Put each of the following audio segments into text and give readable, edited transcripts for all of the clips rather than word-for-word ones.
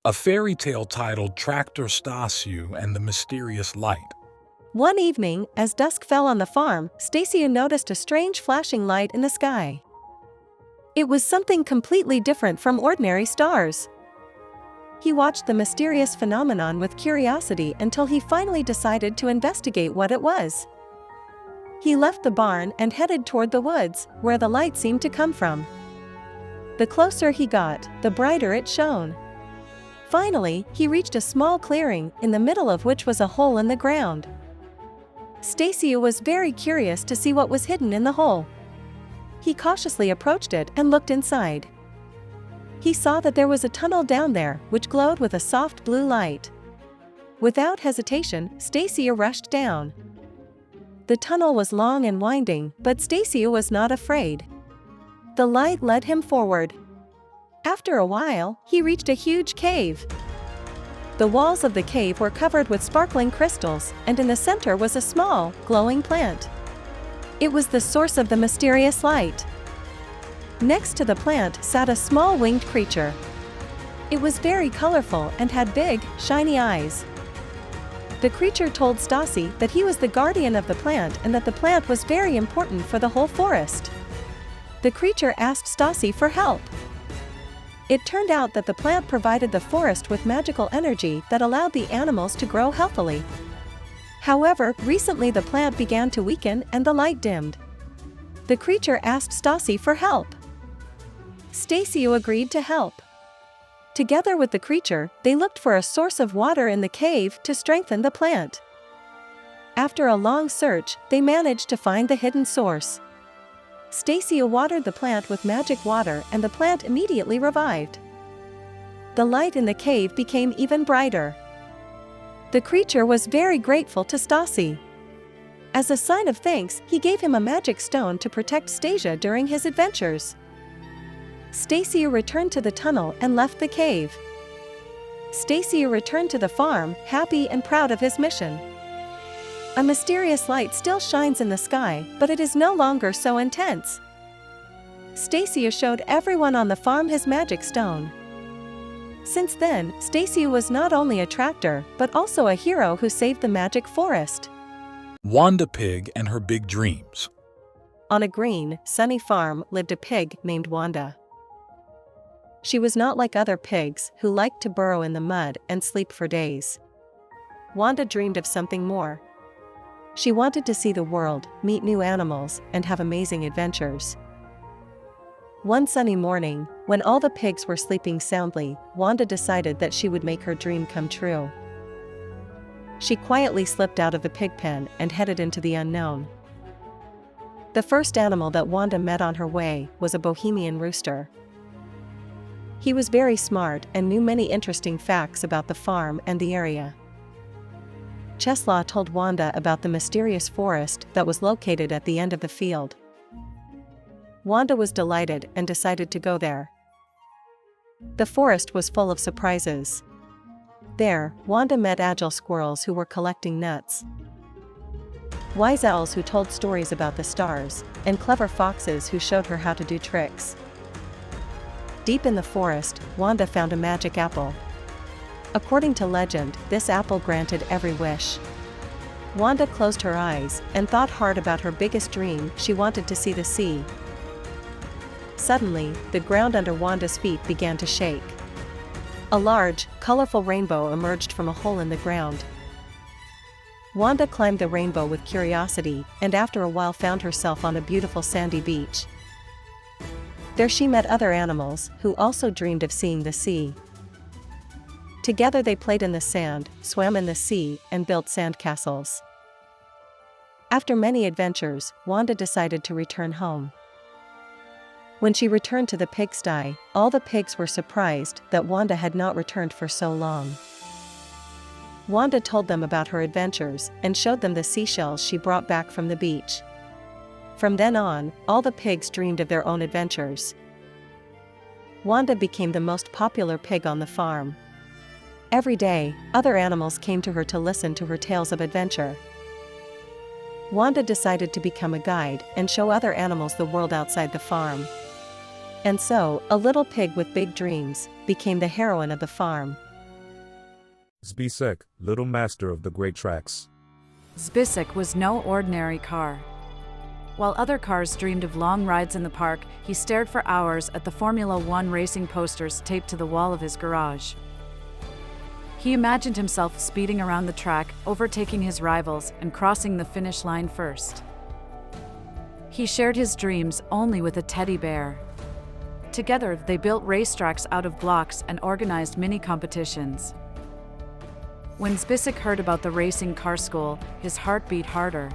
A fairy tale titled Tractor Stasio and the Mysterious Light. One evening, as dusk fell on the farm, Stacia noticed a strange flashing light in the sky. It was something completely different from ordinary stars. He watched the mysterious phenomenon with curiosity until he finally decided to investigate what it was. He left the barn and headed toward the woods, where the light seemed to come from. The closer he got, the brighter it shone. Finally, he reached a small clearing, in the middle of which was a hole in the ground. Stacia was very curious to see what was hidden in the hole. He cautiously approached it and looked inside. He saw that there was a tunnel down there, which glowed with a soft blue light. Without hesitation, Stacia rushed down. The tunnel was long and winding, but Stacia was not afraid. The light led him forward. After a while, he reached a huge cave. The walls of the cave were covered with sparkling crystals, and in the center was a small, glowing plant. It was the source of the mysterious light. Next to the plant sat a small winged creature. It was very colorful and had big, shiny eyes. The creature told Stasi that he was the guardian of the plant and that the plant was very important for the whole forest. The creature asked Stasi for help. It turned out that the plant provided the forest with magical energy that allowed the animals to grow healthily. However, recently the plant began to weaken and the light dimmed. The creature asked Stasi for help. Stacia agreed to help. Together with the creature, they looked for a source of water in the cave to strengthen the plant. After a long search, they managed to find the hidden source. Stacia watered the plant with magic water and the plant immediately revived. The light in the cave became even brighter. The creature was very grateful to Stasi. As a sign of thanks, he gave him a magic stone to protect Stacia during his adventures. Stacia returned to the tunnel and left the cave. Stacia returned to the farm, happy and proud of his mission. A mysterious light still shines in the sky, but it is no longer so intense. Stacia showed everyone on the farm his magic stone. Since then, Stacia was not only a tractor, but also a hero who saved the magic forest. Wanda Pig and Her Big Dreams. On a green, sunny farm lived a pig named Wanda. She was not like other pigs, who liked to burrow in the mud and sleep for days. Wanda dreamed of something more. She wanted to see the world, meet new animals, and have amazing adventures. One sunny morning, when all the pigs were sleeping soundly, Wanda decided that she would make her dream come true. She quietly slipped out of the pig pen and headed into the unknown. The first animal that Wanda met on her way was a Bohemian rooster. He was very smart and knew many interesting facts about the farm and the area. Czeslaw told Wanda about the mysterious forest that was located at the end of the field. Wanda was delighted and decided to go there. The forest was full of surprises. There, Wanda met agile squirrels who were collecting nuts, wise owls who told stories about the stars, and clever foxes who showed her how to do tricks. Deep in the forest, Wanda found a magic apple. According to legend, this apple granted every wish. Wanda closed her eyes and thought hard about her biggest dream. She wanted to see the sea. Suddenly, the ground under Wanda's feet began to shake. A large, colorful rainbow emerged from a hole in the ground. Wanda climbed the rainbow with curiosity, and after a while found herself on a beautiful sandy beach. There she met other animals, who also dreamed of seeing the sea. Together they played in the sand, swam in the sea, and built sandcastles. After many adventures, Wanda decided to return home. When she returned to the pigsty, all the pigs were surprised that Wanda had not returned for so long. Wanda told them about her adventures and showed them the seashells she brought back from the beach. From then on, all the pigs dreamed of their own adventures. Wanda became the most popular pig on the farm. Every day, other animals came to her to listen to her tales of adventure. Wanda decided to become a guide and show other animals the world outside the farm. And so, a little pig with big dreams became the heroine of the farm. Zbyszek, little master of the great tracks. Zbyszek was no ordinary car. While other cars dreamed of long rides in the park, he stared for hours at the Formula One racing posters taped to the wall of his garage. He imagined himself speeding around the track, overtaking his rivals, and crossing the finish line first. He shared his dreams only with a teddy bear. Together, they built racetracks out of blocks and organized mini competitions. When Zbyszek heard about the racing car school, his heart beat harder.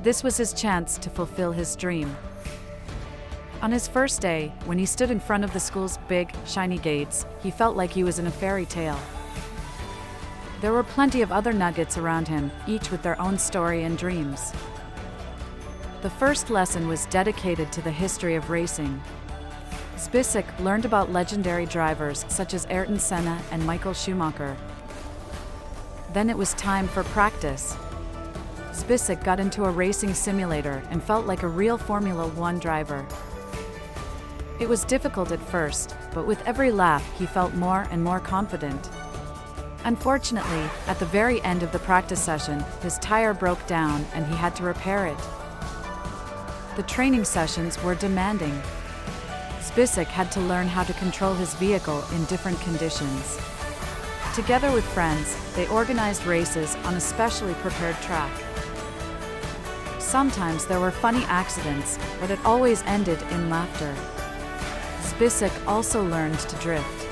This was his chance to fulfill his dream. On his first day, when he stood in front of the school's big, shiny gates, he felt like he was in a fairy tale. There were plenty of other nuggets around him, each with their own story and dreams. The first lesson was dedicated to the history of racing. Zbyszek learned about legendary drivers such as Ayrton Senna and Michael Schumacher. Then it was time for practice. Zbyszek got into a racing simulator and felt like a real Formula One driver. It was difficult at first, but with every lap he felt more and more confident. Unfortunately, at the very end of the practice session, his tire broke down and he had to repair it. The training sessions were demanding. Zbyszek had to learn how to control his vehicle in different conditions. Together with friends, they organized races on a specially prepared track. Sometimes there were funny accidents, but it always ended in laughter. Zbyszek also learned to drift.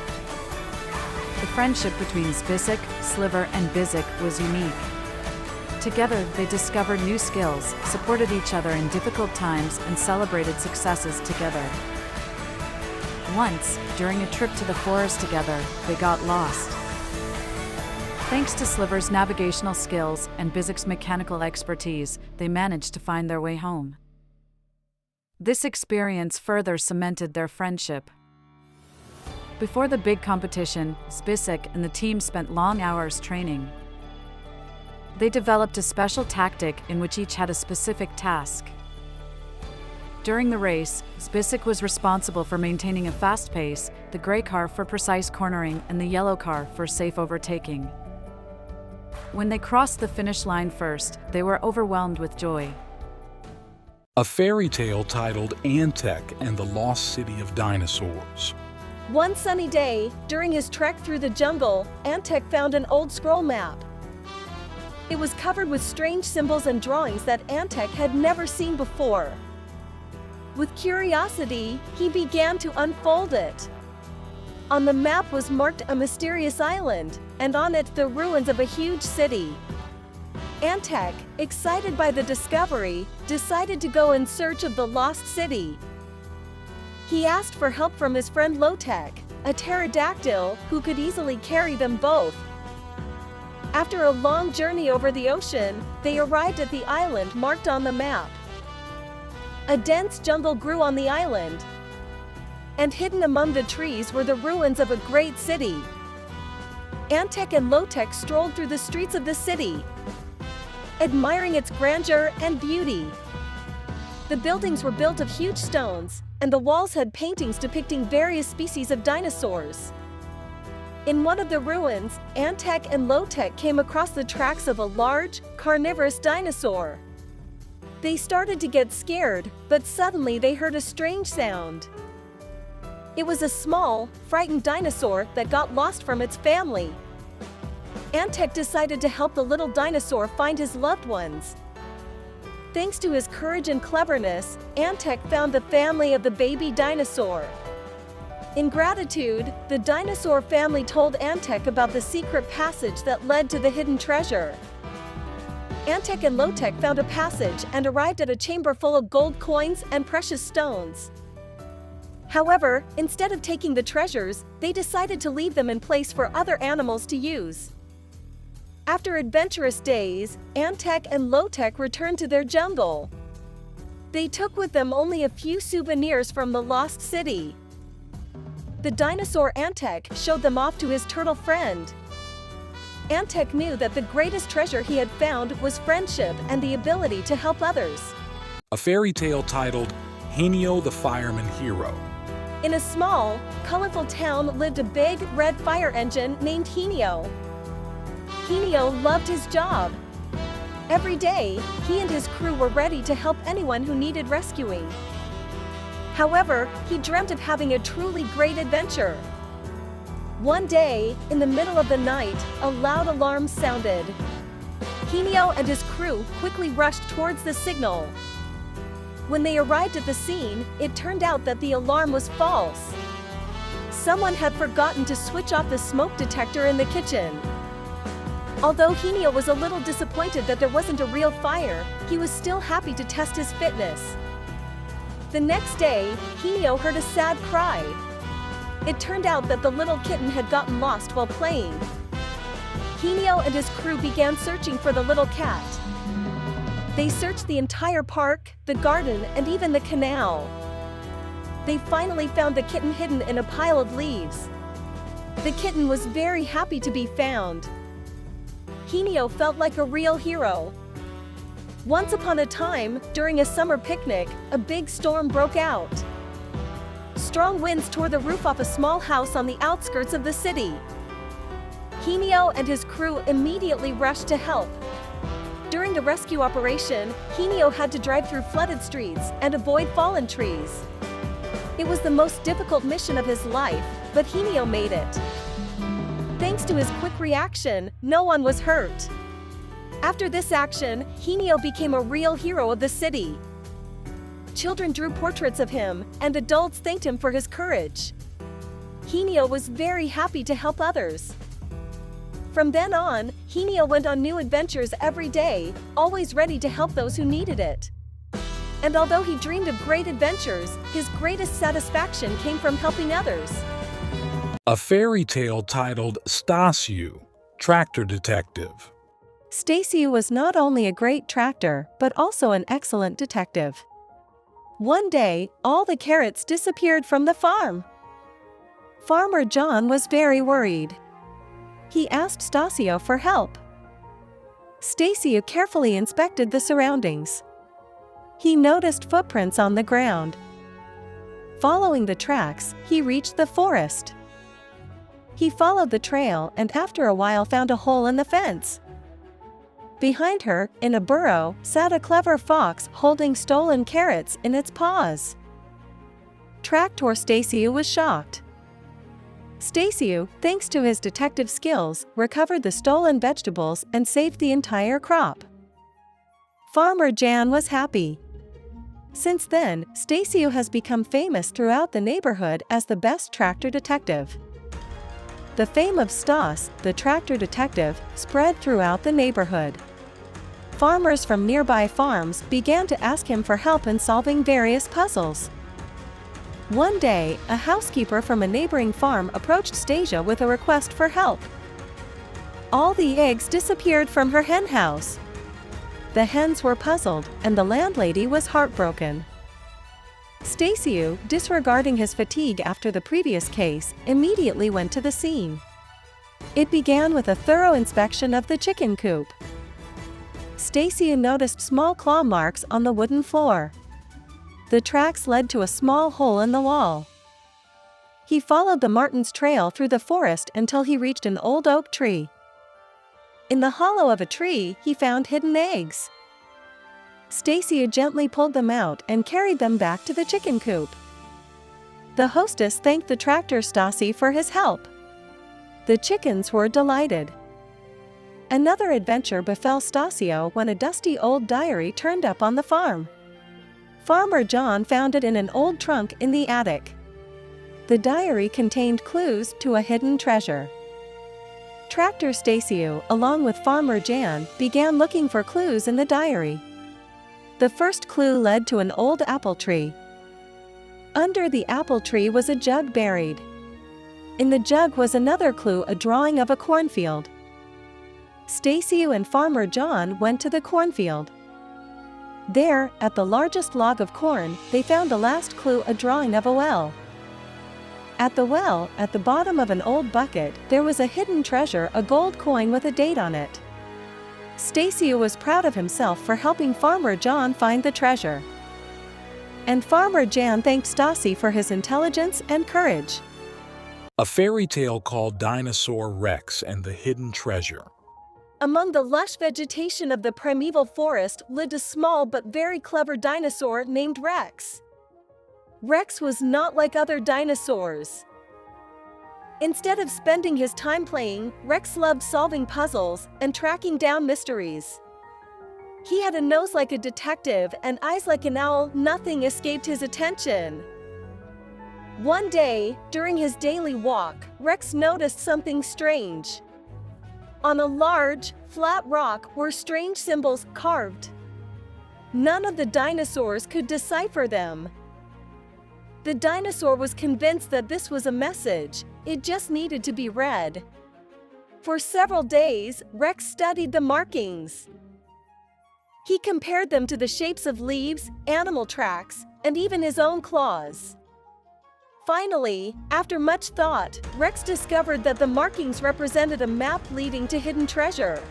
The friendship between Zbyszek, Sliver, and Bizik was unique. Together, they discovered new skills, supported each other in difficult times, and celebrated successes together. Once, during a trip to the forest together, they got lost. Thanks to Sliver's navigational skills and Bizik's mechanical expertise, they managed to find their way home. This experience further cemented their friendship. Before the big competition, Zbyszek and the team spent long hours training. They developed a special tactic in which each had a specific task. During the race, Zbyszek was responsible for maintaining a fast pace, the gray car for precise cornering, and the yellow car for safe overtaking. When they crossed the finish line first, they were overwhelmed with joy. A fairy tale titled Antek and the Lost City of Dinosaurs. One sunny day, during his trek through the jungle, Antek found an old scroll map. It was covered with strange symbols and drawings that Antek had never seen before. With curiosity, he began to unfold it. On the map was marked a mysterious island, and on it the ruins of a huge city. Antek, excited by the discovery, decided to go in search of the lost city. He asked for help from his friend Lotek, a pterodactyl who could easily carry them both. After a long journey over the ocean, they arrived at the island marked on the map. A dense jungle grew on the island, and hidden among the trees were the ruins of a great city. Antek and Lotek strolled through the streets of the city, admiring its grandeur and beauty. The buildings were built of huge stones, and the walls had paintings depicting various species of dinosaurs. In one of the ruins, Antek and Lotek came across the tracks of a large, carnivorous dinosaur. They started to get scared, but suddenly they heard a strange sound. It was a small, frightened dinosaur that got lost from its family. Antek decided to help the little dinosaur find his loved ones. Thanks to his courage and cleverness, Antek found the family of the baby dinosaur. In gratitude, the dinosaur family told Antek about the secret passage that led to the hidden treasure. Antek and Lotek found a passage and arrived at a chamber full of gold coins and precious stones. However, instead of taking the treasures, they decided to leave them in place for other animals to use. After adventurous days, Antek and Lotek returned to their jungle. They took with them only a few souvenirs from the lost city. The dinosaur Antek showed them off to his turtle friend. Antek knew that the greatest treasure he had found was friendship and the ability to help others. A fairy tale titled Henio the Fireman Hero. In a small, colorful town lived a big, red fire engine named Henio. Hinio loved his job. Every day, he and his crew were ready to help anyone who needed rescuing. However, he dreamt of having a truly great adventure. One day, in the middle of the night, a loud alarm sounded. Hinio and his crew quickly rushed towards the signal. When they arrived at the scene, it turned out that the alarm was false. Someone had forgotten to switch off the smoke detector in the kitchen. Although Hinio was a little disappointed that there wasn't a real fire, he was still happy to test his fitness. The next day, Hinio heard a sad cry. It turned out that the little kitten had gotten lost while playing. Hinio and his crew began searching for the little cat. They searched the entire park, the garden, and even the canal. They finally found the kitten hidden in a pile of leaves. The kitten was very happy to be found. Hinio felt like a real hero. Once upon a time, during a summer picnic, a big storm broke out. Strong winds tore the roof off a small house on the outskirts of the city. Hinio and his crew immediately rushed to help. During the rescue operation, Hinio had to drive through flooded streets and avoid fallen trees. It was the most difficult mission of his life, but Hinio made it. Thanks to his quick reaction, no one was hurt. After this action, Hinio became a real hero of the city. Children drew portraits of him, and adults thanked him for his courage. Hinio was very happy to help others. From then on, Hinio went on new adventures every day, always ready to help those who needed it. And although he dreamed of great adventures, his greatest satisfaction came from helping others. A fairy tale titled Stasiu, Tractor Detective. Stasiu was not only a great tractor, but also an excellent detective. One day, all the carrots disappeared from the farm. Farmer John was very worried. He asked Stasiu for help. Stasiu carefully inspected the surroundings. He noticed footprints on the ground. Following the tracks, he reached the forest. He followed the trail and after a while found a hole in the fence. Behind her, in a burrow, sat a clever fox holding stolen carrots in its paws. Tractor Stasiu was shocked. Stasiu, thanks to his detective skills, recovered the stolen vegetables and saved the entire crop. Farmer Jan was happy. Since then, Stasiu has become famous throughout the neighborhood as the best tractor detective. The fame of Stas, the tractor detective, spread throughout the neighborhood. Farmers from nearby farms began to ask him for help in solving various puzzles. One day, a housekeeper from a neighboring farm approached Stasia with a request for help. All the eggs disappeared from her hen house. The hens were puzzled, and the landlady was heartbroken. Stasiu, disregarding his fatigue after the previous case, immediately went to the scene. It began with a thorough inspection of the chicken coop. Stasiu noticed small claw marks on the wooden floor. The tracks led to a small hole in the wall. He followed the marten's trail through the forest until he reached an old oak tree. In the hollow of a tree, he found hidden eggs. Stasiu gently pulled them out and carried them back to the chicken coop. The hostess thanked the tractor Stasi for his help. The chickens were delighted. Another adventure befell Stasiu when a dusty old diary turned up on the farm. Farmer John found it in an old trunk in the attic. The diary contained clues to a hidden treasure. Tractor Stasiu, along with Farmer Jan, began looking for clues in the diary. The first clue led to an old apple tree. Under the apple tree was a jug buried. In the jug was another clue, a drawing of a cornfield. Stasiu and Farmer John went to the cornfield. There, at the largest log of corn, they found the last clue, a drawing of a well. At the well, at the bottom of an old bucket, there was a hidden treasure, a gold coin with a date on it. Stasiu was proud of himself for helping Farmer John find the treasure. And Farmer Jan thanked Stasi for his intelligence and courage. A fairy tale called Dinosaur Rex and the Hidden Treasure. Among the lush vegetation of the primeval forest lived a small but very clever dinosaur named Rex. Rex was not like other dinosaurs. Instead of spending his time playing, Rex loved solving puzzles and tracking down mysteries. He had a nose like a detective and eyes like an owl. Nothing escaped his attention. One day, during his daily walk, Rex noticed something strange. On a large, flat rock were strange symbols carved. None of the dinosaurs could decipher them. The dinosaur was convinced that this was a message. It just needed to be read. For several days, Rex studied the markings. He compared them to the shapes of leaves, animal tracks, and even his own claws. Finally, after much thought, Rex discovered that the markings represented a map leading to hidden treasure.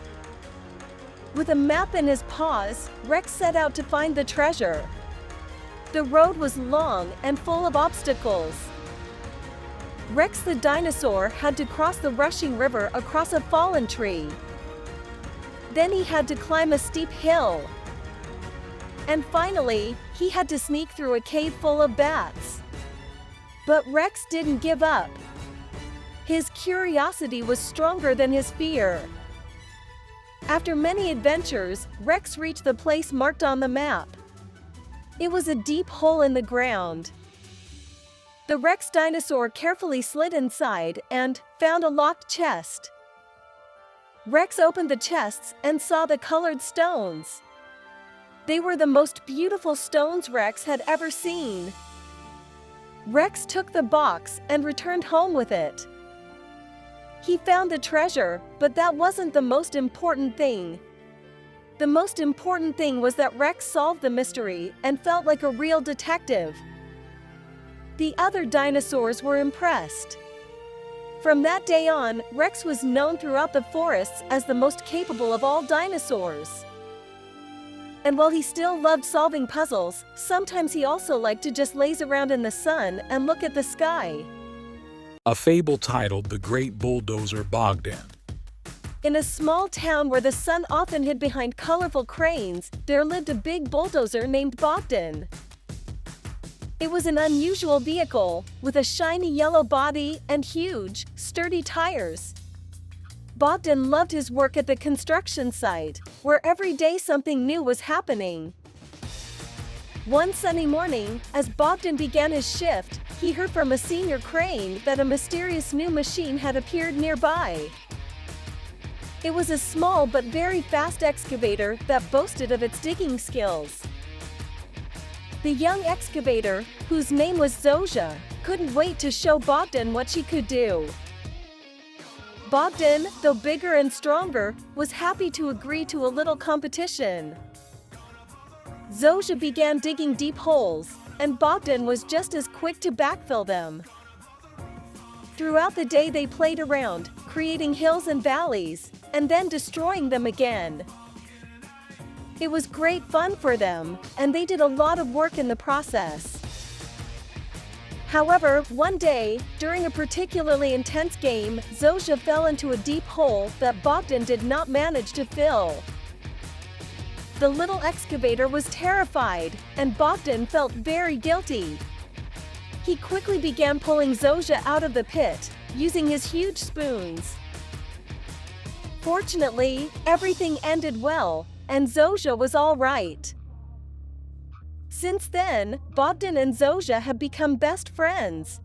With a map in his paws, Rex set out to find the treasure. The road was long and full of obstacles. Rex the dinosaur had to cross the rushing river across a fallen tree. Then he had to climb a steep hill. And finally, he had to sneak through a cave full of bats. But Rex didn't give up. His curiosity was stronger than his fear. After many adventures, Rex reached the place marked on the map. It was a deep hole in the ground. The Rex dinosaur carefully slid inside and found a locked chest. Rex opened the chests and saw the colored stones. They were the most beautiful stones Rex had ever seen. Rex took the box and returned home with it. He found the treasure, but that wasn't the most important thing. The most important thing was that Rex solved the mystery and felt like a real detective. The other dinosaurs were impressed. From that day on, Rex was known throughout the forests as the most capable of all dinosaurs. And while he still loved solving puzzles, sometimes he also liked to just laze around in the sun and look at the sky. A fable titled The Great Bulldozer Bogdan. In a small town where the sun often hid behind colorful cranes, there lived a big bulldozer named Bogdan. It was an unusual vehicle, with a shiny yellow body and huge, sturdy tires. Bogdan loved his work at the construction site, where every day something new was happening. One sunny morning, as Bogdan began his shift, he heard from a senior crane that a mysterious new machine had appeared nearby. It was a small but very fast excavator that boasted of its digging skills. The young excavator, whose name was Zosha, couldn't wait to show Bogdan what she could do. Bogdan, though bigger and stronger, was happy to agree to a little competition. Zosha began digging deep holes, and Bogdan was just as quick to backfill them. Throughout the day they played around, creating hills and valleys, and then destroying them again. It was great fun for them, and they did a lot of work in the process. However, one day, during a particularly intense game, Zosha fell into a deep hole that Bogdan did not manage to fill. The little excavator was terrified, and Bogdan felt very guilty. He quickly began pulling Zosha out of the pit, using his huge spoons. Fortunately, everything ended well, and Zosha was all right. Since then, Bogdan and Zosha have become best friends.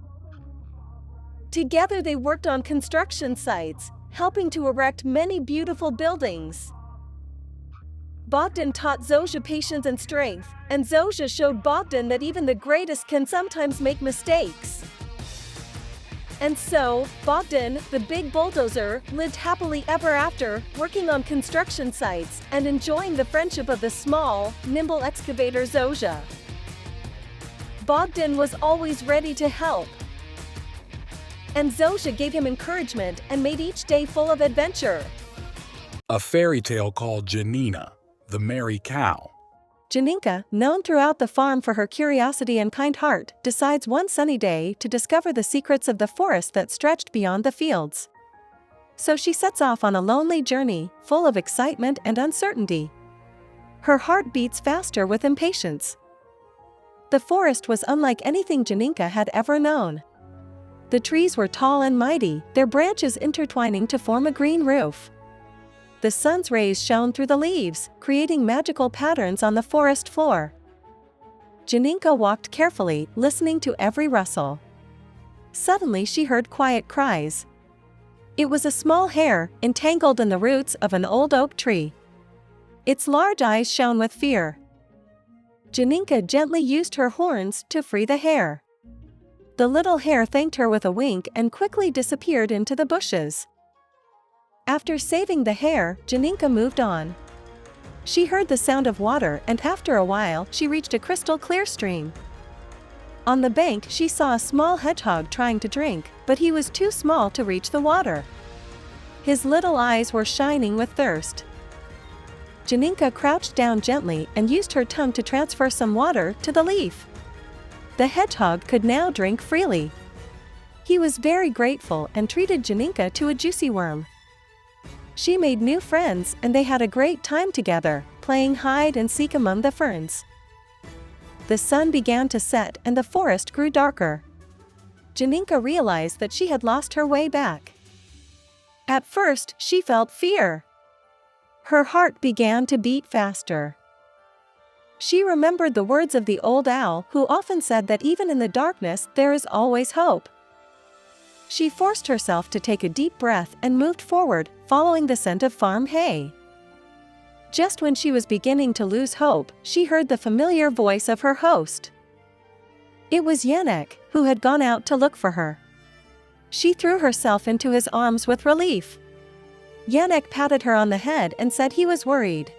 Together they worked on construction sites, helping to erect many beautiful buildings. Bogdan taught Zosha patience and strength, and Zosha showed Bogdan that even the greatest can sometimes make mistakes. And so, Bogdan, the big bulldozer, lived happily ever after, working on construction sites and enjoying the friendship of the small, nimble excavator Zosha. Bogdan was always ready to help. And Zosha gave him encouragement and made each day full of adventure. A fairy tale called Janina, the Merry Cow. Janinka, known throughout the farm for her curiosity and kind heart, decides one sunny day to discover the secrets of the forest that stretched beyond the fields. So she sets off on a lonely journey, full of excitement and uncertainty. Her heart beats faster with impatience. The forest was unlike anything Janinka had ever known. The trees were tall and mighty, their branches intertwining to form a green roof. The sun's rays shone through the leaves, creating magical patterns on the forest floor. Janinka walked carefully, listening to every rustle. Suddenly she heard quiet cries. It was a small hare, entangled in the roots of an old oak tree. Its large eyes shone with fear. Janinka gently used her horns to free the hare. The little hare thanked her with a wink and quickly disappeared into the bushes. After saving the hare, Janinka moved on. She heard the sound of water, and after a while she reached a crystal-clear stream. On the bank she saw a small hedgehog trying to drink, but he was too small to reach the water. His little eyes were shining with thirst. Janinka crouched down gently and used her tongue to transfer some water to the leaf. The hedgehog could now drink freely. He was very grateful and treated Janinka to a juicy worm. She made new friends and they had a great time together, playing hide and seek among the ferns. The sun began to set and the forest grew darker. Janinka realized that she had lost her way back. At first, she felt fear. Her heart began to beat faster. She remembered the words of the old owl who often said that even in the darkness there is always hope. She forced herself to take a deep breath and moved forward, following the scent of farm hay. Just when she was beginning to lose hope, she heard the familiar voice of her host. It was Yanek, who had gone out to look for her. She threw herself into his arms with relief. Yanek patted her on the head and said he was worried.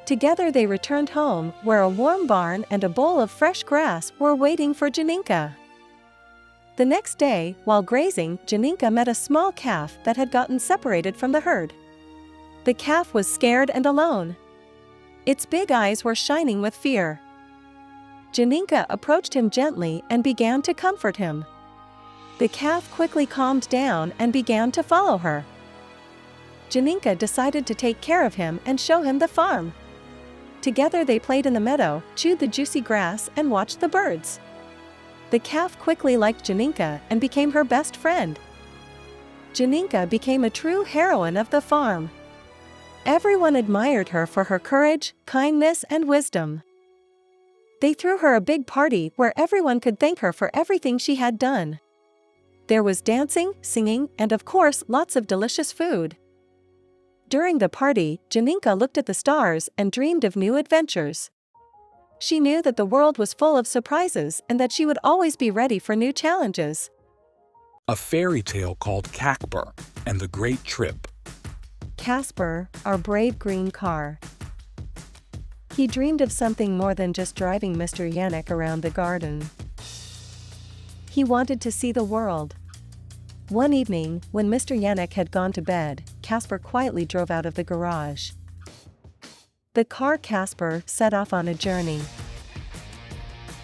Together they returned home, where a warm barn and a bowl of fresh grass were waiting for Janinka. The next day, while grazing, Janinka met a small calf that had gotten separated from the herd. The calf was scared and alone. Its big eyes were shining with fear. Janinka approached him gently and began to comfort him. The calf quickly calmed down and began to follow her. Janinka decided to take care of him and show him the farm. Together they played in the meadow, chewed the juicy grass, and watched the birds. The calf quickly liked Janinka and became her best friend. Janinka became a true heroine of the farm. Everyone admired her for her courage, kindness, and wisdom. They threw her a big party where everyone could thank her for everything she had done. There was dancing, singing, and of course, lots of delicious food. During the party, Janinka looked at the stars and dreamed of new adventures. She knew that the world was full of surprises and that she would always be ready for new challenges. A fairy tale called Casper and the Great Trip. Casper, our brave green car. He dreamed of something more than just driving Mr. Yanek around the garden. He wanted to see the world. One evening, when Mr. Yanek had gone to bed, Casper quietly drove out of the garage. The car Casper set off on a journey.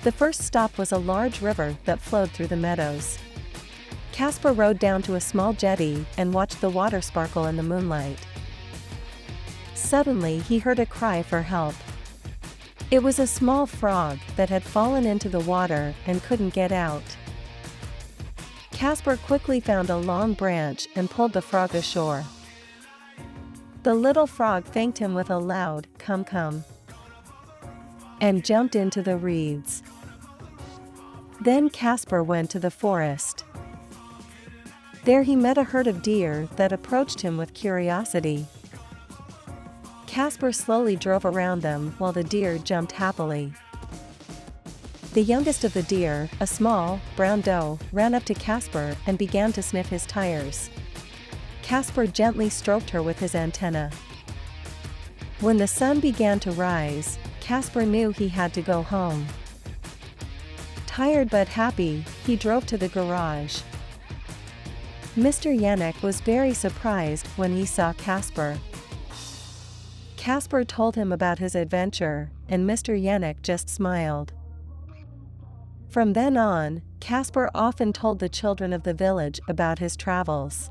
The first stop was a large river that flowed through the meadows. Casper rode down to a small jetty and watched the water sparkle in the moonlight. Suddenly he heard a cry for help. It was a small frog that had fallen into the water and couldn't get out. Casper quickly found a long branch and pulled the frog ashore. The little frog thanked him with a loud, "Come, come," and jumped into the reeds. Then Casper went to the forest. There he met a herd of deer that approached him with curiosity. Casper slowly drove around them while the deer jumped happily. The youngest of the deer, a small, brown doe, ran up to Casper and began to sniff his tires. Casper gently stroked her with his antenna. When the sun began to rise, Casper knew he had to go home. Tired but happy, he drove to the garage. Mr. Yanek was very surprised when he saw Casper. Casper told him about his adventure, and Mr. Yanek just smiled. From then on, Casper often told the children of the village about his travels.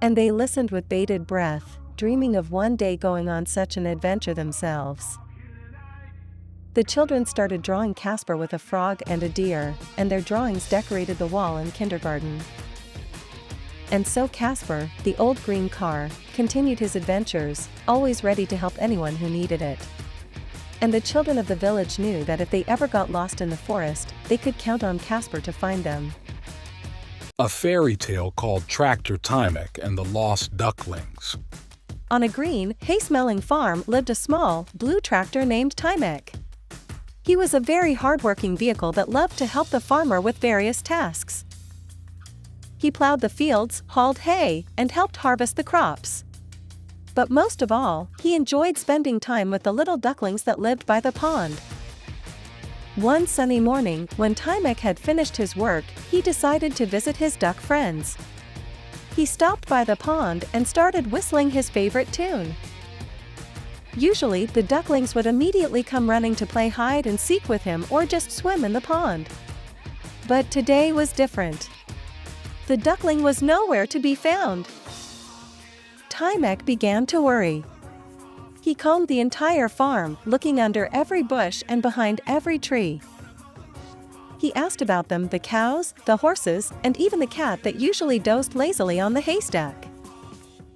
And they listened with bated breath, dreaming of one day going on such an adventure themselves. The children started drawing Casper with a frog and a deer, and their drawings decorated the wall in kindergarten. And so Casper, the old green car, continued his adventures, always ready to help anyone who needed it. And the children of the village knew that if they ever got lost in the forest, they could count on Casper to find them. A fairy tale called Tractor Timek and the Lost Ducklings. On a green, hay-smelling farm lived a small, blue tractor named Timek. He was a very hard-working vehicle that loved to help the farmer with various tasks. He plowed the fields, hauled hay, and helped harvest the crops. But most of all, he enjoyed spending time with the little ducklings that lived by the pond. One sunny morning, when Timek had finished his work, he decided to visit his duck friends. He stopped by the pond and started whistling his favorite tune. Usually, the ducklings would immediately come running to play hide and seek with him or just swim in the pond. But today was different. The duckling was nowhere to be found. Timek began to worry. He combed the entire farm, looking under every bush and behind every tree. He asked about them, the cows, the horses, and even the cat that usually dozed lazily on the haystack.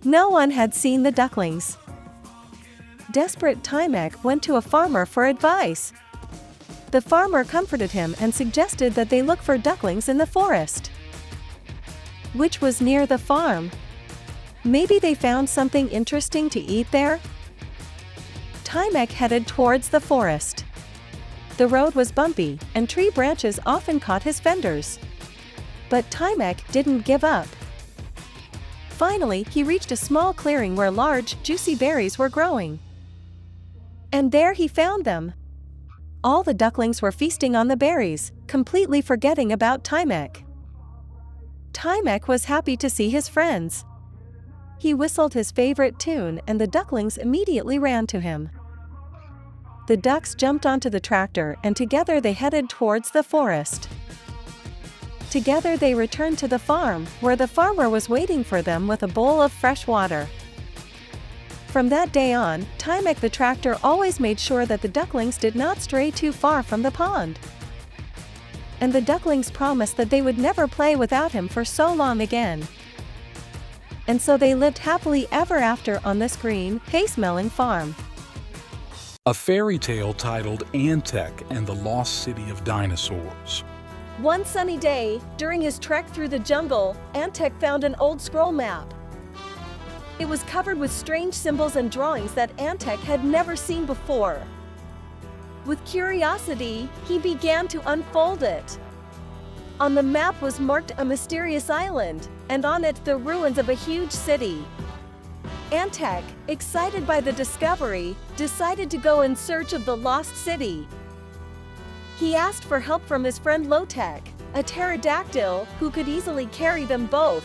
No one had seen the ducklings. Desperate, Timek went to a farmer for advice. The farmer comforted him and suggested that they look for ducklings in the forest, which was near the farm. Maybe they found something interesting to eat there? Timek headed towards the forest. The road was bumpy, and tree branches often caught his fenders. But Timek didn't give up. Finally, he reached a small clearing where large, juicy berries were growing. And there he found them. All the ducklings were feasting on the berries, completely forgetting about Timek. Timek was happy to see his friends. He whistled his favorite tune and the ducklings immediately ran to him. The ducks jumped onto the tractor and together they headed towards the forest. Together they returned to the farm, where the farmer was waiting for them with a bowl of fresh water. From that day on, Timek the tractor always made sure that the ducklings did not stray too far from the pond. And the ducklings promised that they would never play without him for so long again. And so they lived happily ever after on this green, hay-smelling farm. A fairy tale titled Antek and the Lost City of Dinosaurs. One sunny day, during his trek through the jungle, Antek found an old scroll map. It was covered with strange symbols and drawings that Antek had never seen before. With curiosity, he began to unfold it. On the map was marked a mysterious island, and on it the ruins of a huge city. Antek, excited by the discovery, decided to go in search of the lost city. He asked for help from his friend Lotek, a pterodactyl who could easily carry them both.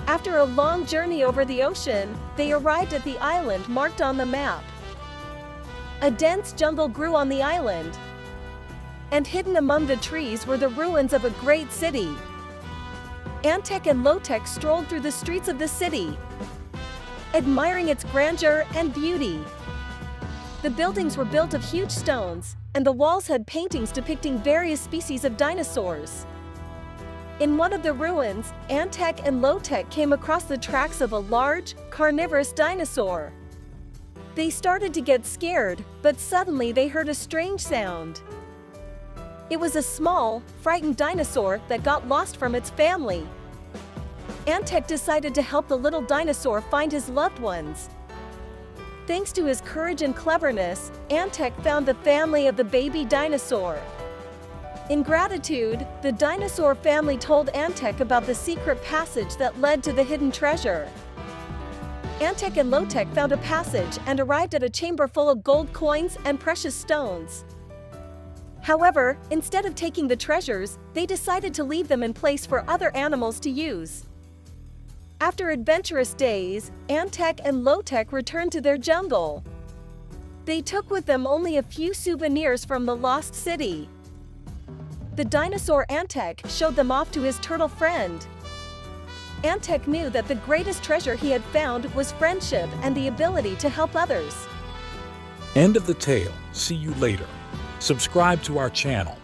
After a long journey over the ocean, they arrived at the island marked on the map. A dense jungle grew on the island, and hidden among the trees were the ruins of a great city. Antek and Lotek strolled through the streets of the city, admiring its grandeur and beauty. The buildings were built of huge stones, and the walls had paintings depicting various species of dinosaurs. In one of the ruins, Antek and Lotek came across the tracks of a large, carnivorous dinosaur. They started to get scared, but suddenly they heard a strange sound. It was a small, frightened dinosaur that got lost from its family. Antek decided to help the little dinosaur find his loved ones. Thanks to his courage and cleverness, Antek found the family of the baby dinosaur. In gratitude, the dinosaur family told Antek about the secret passage that led to the hidden treasure. Antek and Lotek found a passage and arrived at a chamber full of gold coins and precious stones. However, instead of taking the treasures, they decided to leave them in place for other animals to use. After adventurous days, Antek and Lotek returned to their jungle. They took with them only a few souvenirs from the lost city. The dinosaur Antek showed them off to his turtle friend. Antec knew that the greatest treasure he had found was friendship and the ability to help others. End of the tale. See you later. Subscribe to our channel.